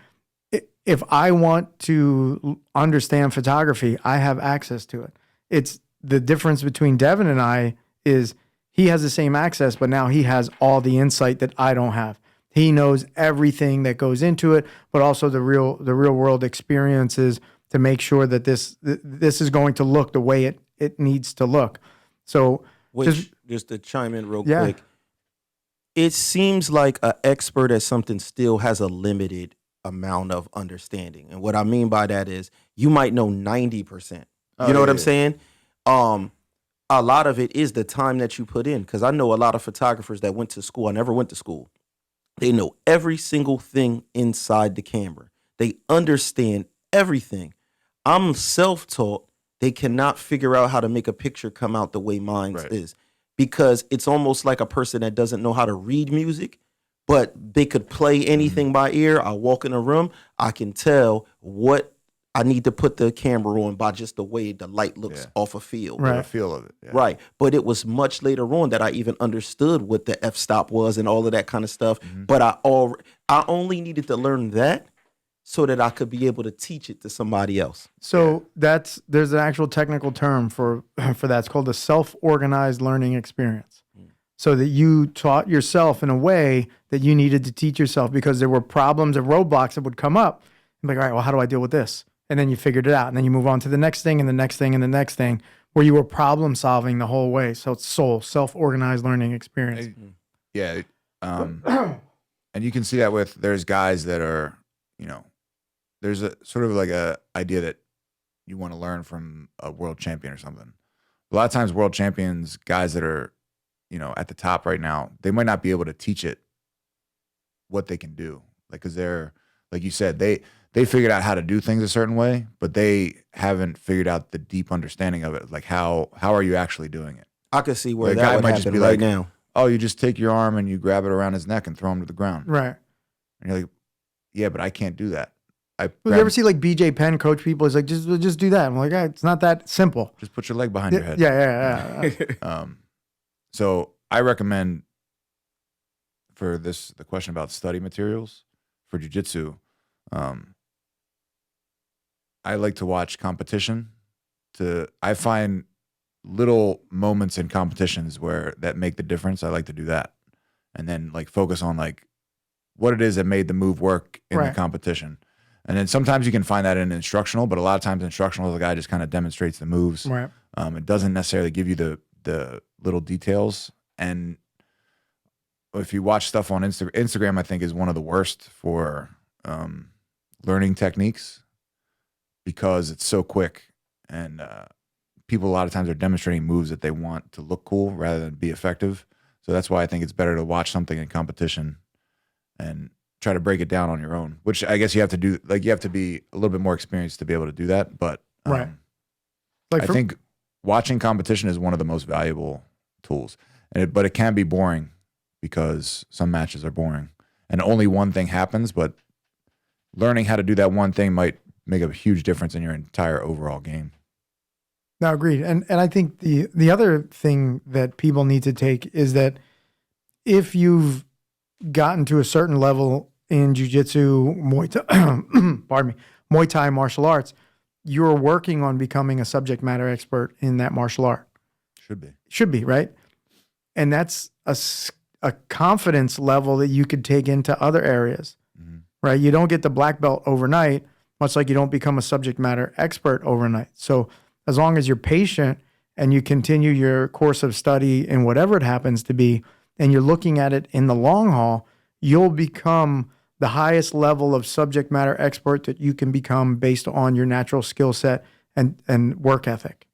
if I want to understand photography, I have access to it. It's the difference between Devin and I is he has the same access, but now he has all the insight that I don't have. He knows everything that goes into it, but also the real world experiences to make sure that this is going to look the way it needs to look. So Just to chime in real Yeah. quick, it seems like an expert at something still has a limited amount of understanding. And what I mean by that is you might know 90%. You know what I'm saying? A lot of it is the time that you put in. Because I know a lot of photographers that went to school. I never went to school. They know every single thing inside the camera. They understand everything. I'm self-taught. They cannot figure out how to make a picture come out the way mine is. Because it's almost like a person that doesn't know how to read music, but they could play anything by ear. I walk in a room, I can tell what I need to put the camera on by just the way the light looks off a field. Right. The feel of it. Yeah. Right. But it was much later on that I even understood what the f-stop was and all of that kind of stuff. But I only needed to learn that so that I could be able to teach it to somebody else. So there's an actual technical term for that. It's called the self-organized learning experience. So that you taught yourself in a way that you needed to teach yourself because there were problems and roadblocks that would come up. I'm like, all right, well, how do I deal with this? And then you figured it out. And then you move on to the next thing and the next thing and the next thing where you were problem solving the whole way. So it's self-organized learning experience. Yeah. And you can see that there's guys that are, you know, there's a sort of like a idea that you want to learn from a world champion or something. A lot of times world champions, guys that are, you know, at the top right now, they might not be able to teach it what they can do. Like, cause they're, like you said, they figured out how to do things a certain way, but they haven't figured out the deep understanding of it. Like how are you actually doing it? I could see where The that guy would might just happen be right like, now. Oh, you just take your arm and you grab it around his neck and throw him to the ground. Right. And you're like, yeah, but I can't do that. You ever see like BJ Penn coach people? It's like, just do that. I'm like, it's not that simple. just put your leg behind your head. Yeah. So I recommend for the question about study materials for jiu-jitsu, I like to watch competition. I find little moments in competitions where that make the difference. I like to do that, and then like focus on like what it is that made the move work in the competition. And then sometimes you can find that in instructional, but a lot of times instructional, the guy just kind of demonstrates the moves. Right. It doesn't necessarily give you the little details. And if you watch stuff on Instagram, I think is one of the worst for learning techniques because it's so quick and people a lot of times are demonstrating moves that they want to look cool rather than be effective. So that's why I think it's better to watch something in competition and try to break it down on your own, which I guess you have to do. Like you have to be a little bit more experienced to be able to do that. But Like I think watching competition is one of the most valuable tools. But it can be boring because some matches are boring and only one thing happens. But learning how to do that one thing might make a huge difference in your entire overall game. No, agreed. And I think the other thing that people need to take is that if you've gotten to a certain level in jiu-jitsu, Muay Thai martial arts, you're working on becoming a subject matter expert in that martial art. Should be, right? And that's a confidence level that you could take into other areas, right? You don't get the black belt overnight, much like you don't become a subject matter expert overnight. So as long as you're patient and you continue your course of study in whatever it happens to be, and you're looking at it in the long haul, you'll become the highest level of subject matter expert that you can become based on your natural skill set and work ethic.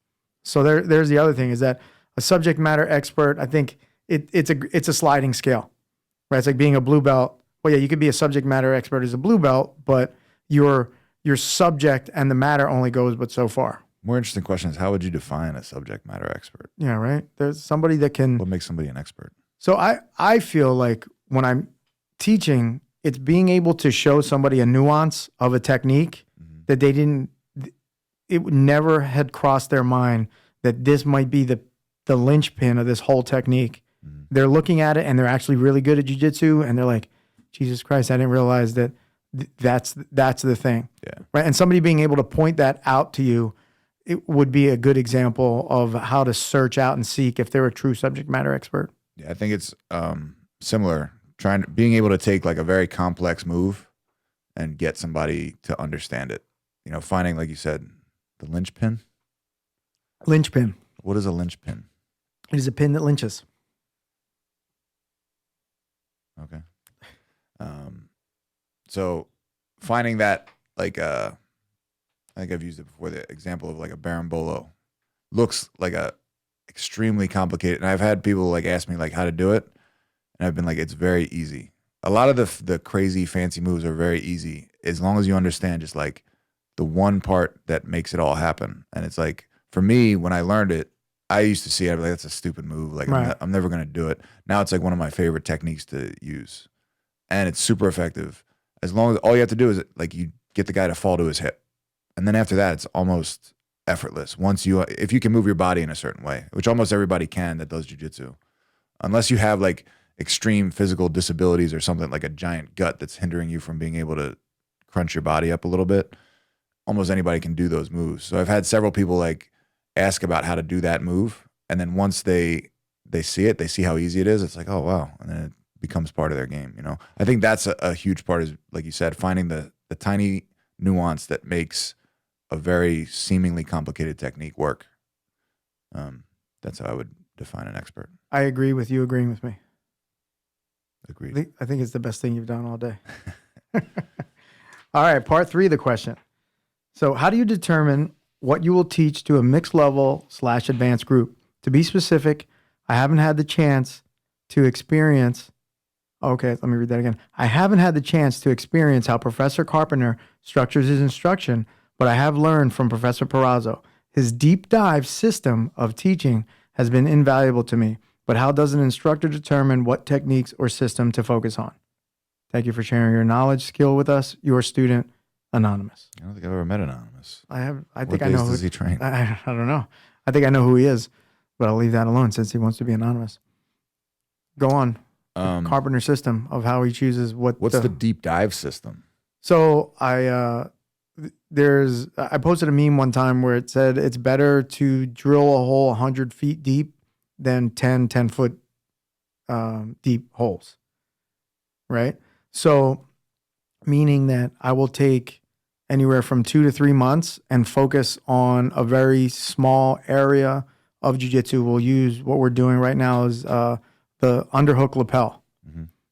So there's the other thing is that a subject matter expert, I think it's a sliding scale, right? It's like being a blue belt. Well, yeah, you could be a subject matter expert as a blue belt, but your subject and the matter only goes but so far. More interesting question is how would you define a subject matter expert? Yeah, right. There's somebody that can. What makes somebody an expert? So I feel like when I'm teaching, it's being able to show somebody a nuance of a technique that it never had crossed their mind that this might be the linchpin of this whole technique. They're looking at it and they're actually really good at jiu-jitsu and they're like, Jesus Christ, I didn't realize that that's the thing. Yeah. Right. And somebody being able to point that out to you, it would be a good example of how to search out and seek if they're a true subject matter expert. Yeah, I think it's similar. Being able to take like a very complex move and get somebody to understand it. You know, finding, like you said, the linchpin. Linchpin. What is a linchpin? It is a pin that lynches. Okay. So finding that, like, I think I've used it before, the example of like a berimbolo looks like a extremely complicated. And I've had people like ask me like how to do it. And I've been like, it's very easy. A lot of the crazy fancy moves are very easy as long as you understand just like the one part that makes it all happen. And it's like, for me, when I learned it, I used to see it, I'd be like, that's a stupid move. Like, right. I'm never going to do it. Now it's like one of my favorite techniques to use. And it's super effective. As long as all you have to do is like you get the guy to fall to his hip. And then after that, it's almost effortless. If you can move your body in a certain way, which almost everybody can that does jiu-jitsu, unless you have like extreme physical disabilities or something like a giant gut that's hindering you from being able to crunch your body up a little bit, almost anybody can do those moves. So I've had several people like ask about how to do that move. And then once they see it, they see how easy it is. It's like, oh, wow. And then it becomes part of their game. You know, I think that's a huge part is, like you said, finding the tiny nuance that makes a very seemingly complicated technique work. That's how I would define an expert. I agree with you agreeing with me. Agreed. I think it's the best thing you've done all day. All right, part 3 of the question. So how do you determine what you will teach to a mixed level / advanced group? To be specific, I haven't had the chance to experience. Okay, let me read that again. I haven't had the chance to experience how Professor Carpenter structures his instruction, but I have learned from Professor Perazzo. His deep dive system of teaching has been invaluable to me, but how does an instructor determine what techniques or system to focus on? Thank you for sharing your knowledge, skill with us. Your student, Anonymous. I don't think I've ever met Anonymous. I have. I What think I know. days does he train? I don't know. I think I know who he is, but I'll leave that alone since he wants to be anonymous. Go on. Carpenter system of how he chooses what. What's the deep dive system? So I posted a meme one time where it said it's better to drill a hole 100 feet deep than 10 foot deep holes. Right. So meaning that I will take anywhere from 2 to 3 months and focus on a very small area of jiu-jitsu. We'll use what we're doing right now is the underhook lapel,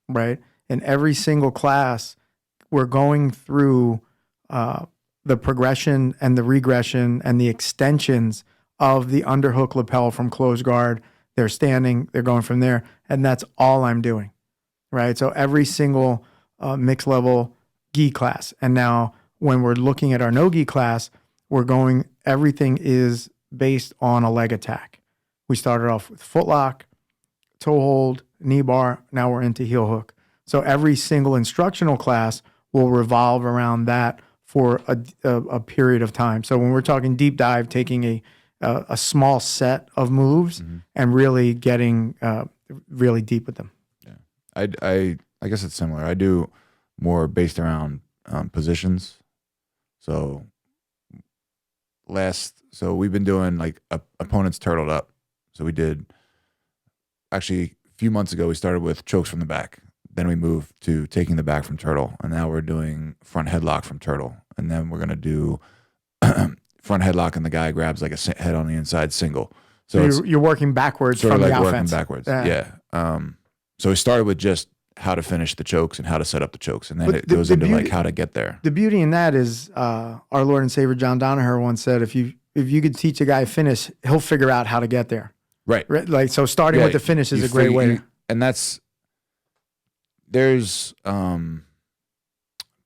right? In every single class, we're going through the progression and the regression and the extensions of the underhook lapel from closed guard. They're standing, they're going from there, and that's all I'm doing, right? So every single mixed level gi class. And now when we're looking at our no gi class, everything is based on a leg attack. We started off with foot lock, toe hold, knee bar. Now we're into heel hook. So every single instructional class will revolve around that for a period of time. So when we're talking deep dive, taking a small set of moves and really getting really deep with them. Yeah, I guess it's similar. I do more based around positions. So we've been doing like opponents turtled up. So we did actually a few months ago, we started with chokes from the back. Then we moved to taking the back from turtle. And now we're doing front headlock from turtle. And then we're going to do front headlock and the guy grabs like a head on the inside single. So you're working backwards sort from of like the working offense. Backwards. Yeah. So we started with just how to finish the chokes and how to set up the chokes. And then it goes into like how to get there. The beauty in that is our Lord and Savior John Danaher once said, if you could teach a guy a finish, he'll figure out how to get there. Right. Like, so starting with the finish is a great way. And there's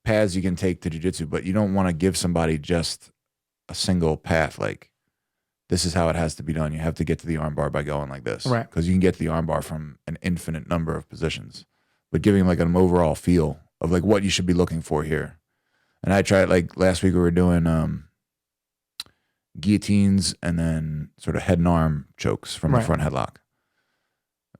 paths you can take to jiu-jitsu, but you don't want to give somebody just a single path. Like, this is how it has to be done. You have to get to the armbar by going like this. Right. Because you can get to the armbar from an infinite number of positions. But giving like an overall feel of like what you should be looking for here. And I tried, like last week we were doing guillotines and then sort of head and arm chokes from the front headlock.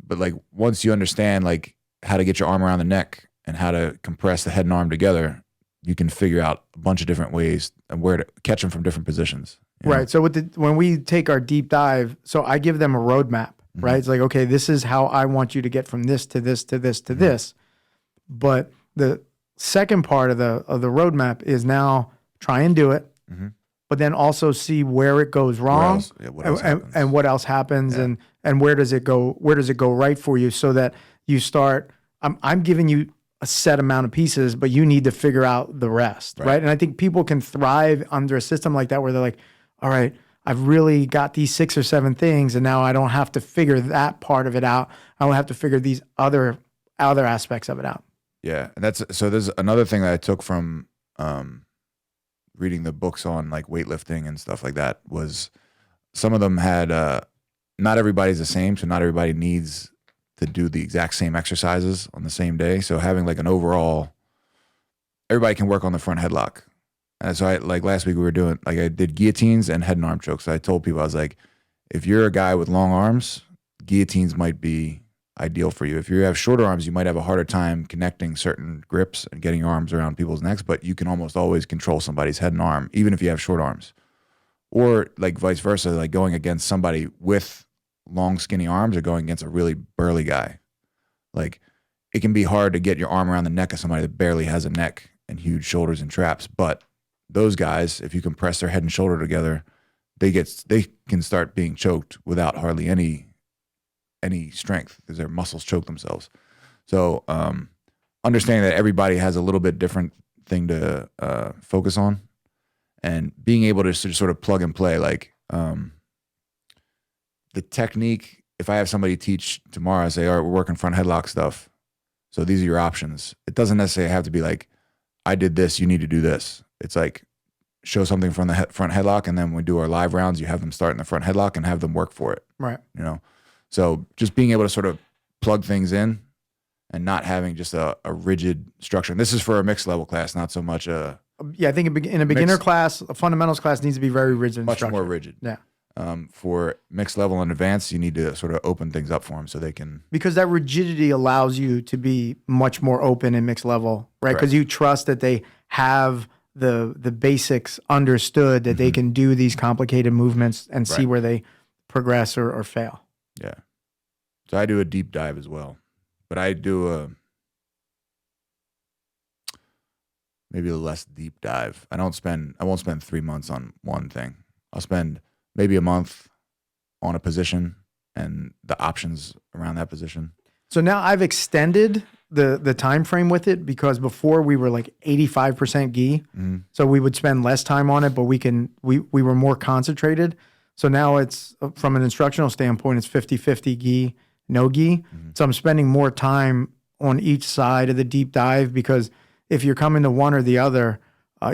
But like once you understand like how to get your arm around the neck and how to compress the head and arm together, you can figure out a bunch of different ways and where to catch them from different positions. Right. So when we take our deep dive, so I give them a roadmap, right? It's like, okay, this is how I want you to get from this to this to this to this. But the second part of the roadmap is now try and do it, but then also see where it goes wrong and what else happens and where does it go right for you, so that you start, I'm giving you a set amount of pieces, but you need to figure out the rest, right? And I think people can thrive under a system like that where they're like, all right, I've really got these 6 or 7 things, and now I don't have to figure that part of it out. I don't have to figure these other aspects of it out. Yeah, and there's another thing that I took from reading the books on like weightlifting and stuff like that, was some of them had not everybody's the same, so not everybody needs to do the exact same exercises on the same day. So having like an overall, everybody can work on the front headlock. And so like last week we were doing, like I did guillotines and head and arm chokes. So I told people, I was like, if you're a guy with long arms, guillotines might be ideal for you. If you have shorter arms, you might have a harder time connecting certain grips and getting your arms around people's necks, but you can almost always control somebody's head and arm, even if you have short arms. Or like vice versa, like going against somebody with long skinny arms or going against a really burly guy. Like it can be hard to get your arm around the neck of somebody that barely has a neck and huge shoulders and traps, but those guys, if you can press their head and shoulder together, they can start being choked without hardly any strength because their muscles choke themselves. So understanding that everybody has a little bit different thing to focus on, and being able to sort of plug and play, like the technique. If I have somebody teach tomorrow, I say, all right, we're working front headlock stuff, so these are your options. It doesn't necessarily have to be like, I did this, you need to do this. It's like, show something from the front headlock, and then when we do our live rounds, you have them start in the front headlock and have them work for it. Right. You know, so just being able to sort of plug things in and not having just a rigid structure. And this is for a mixed level class, not so much a I think in a beginner class, a fundamentals class needs to be very rigid and much structured. more rigid. Yeah. For mixed level and advanced, you need to sort of open things up for them so they can. Because that rigidity allows you to be much more open in mixed level, right? Because you trust that they have the basics understood, that they can do these complicated movements and see where they progress or fail. Yeah. So I do a deep dive as well, but I do maybe a less deep dive. I won't spend 3 months on one thing. I'll spend maybe a month on a position and the options around that position. So now I've extended the time frame with it, because before we were like 85% gi. So we would spend less time on it, but we were more concentrated. So now it's, from an instructional standpoint, it's 50-50 gi, no gi. So I'm spending more time on each side of the deep dive, because if you're coming to one or the other,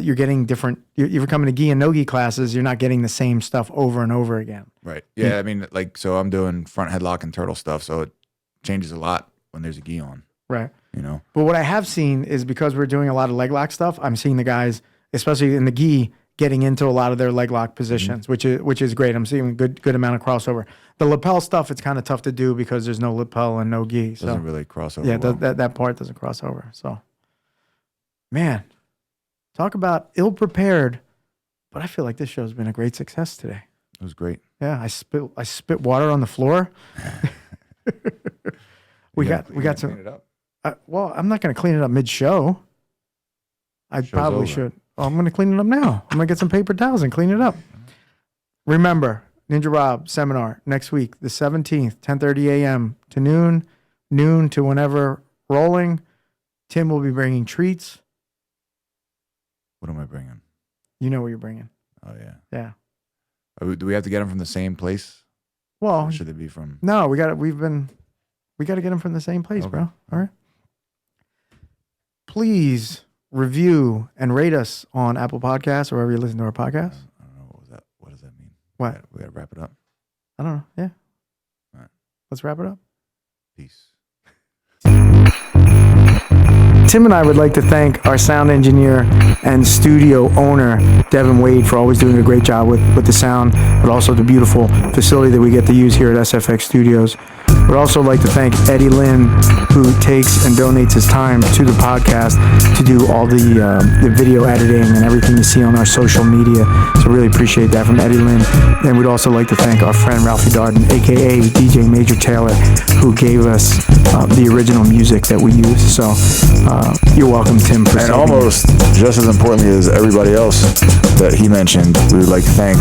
you're getting different. If you're coming to gi and no gi classes, you're not getting the same stuff over and over again. Right. Yeah. I mean, like, so I'm doing front headlock and turtle stuff, so it changes a lot when there's a gi on. Right. You know. But what I have seen is, because we're doing a lot of leg lock stuff, I'm seeing the guys, especially in the gi, getting into a lot of their leg lock positions, which is great. I'm seeing a good amount of crossover. The lapel stuff, it's kind of tough to do because there's no lapel and no gi. So doesn't really cross over. yeah, well. that part doesn't cross over. So, man, talk about ill prepared. But I feel like this show's been a great success today. It was great. Yeah, I spit water on the floor. we got some. Clean it up? Well, I'm not going to clean it up mid-show. I Show's probably over. should. Oh, I'm going to clean it up now. I'm going to get some paper towels and clean it up. Remember, Ninja Rob seminar next week, the 17th, 10:30 a.m. to noon to whenever rolling. Tim will be bringing treats. What am I bringing? You know what you're bringing. Oh, yeah. Yeah. Do we have to get them from the same place? Well, Or should they be from? no, we got to get them from the same place, Okay. bro. All right. Please review and rate us on Apple Podcasts or wherever you listen to our podcast. I don't know. What does that mean? What? We got to wrap it up. I don't know. Yeah. All right. Let's wrap it up. Peace. Tim and I would like to thank our sound engineer and studio owner, Devin Wade, for always doing a great job with the sound, but also the beautiful facility that we get to use here at SFX Studios. We'd also like to thank Eddie Lynn, who takes and donates his time to the podcast to do all the video editing and everything you see on our social media. So really appreciate that from Eddie Lynn. And we'd also like to thank our friend Ralphie Darden, aka DJ Major Taylor, who gave us the original music that we use. So you're welcome, Tim. For And saving almost just as importantly as everybody else that he mentioned, we would like to thank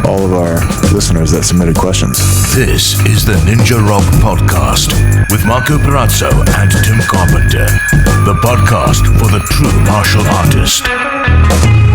all of our listeners that submitted questions. This is the Ninja Rob Podcast with Marco Perazzo and Tim Carpenter, the podcast for the true martial artist.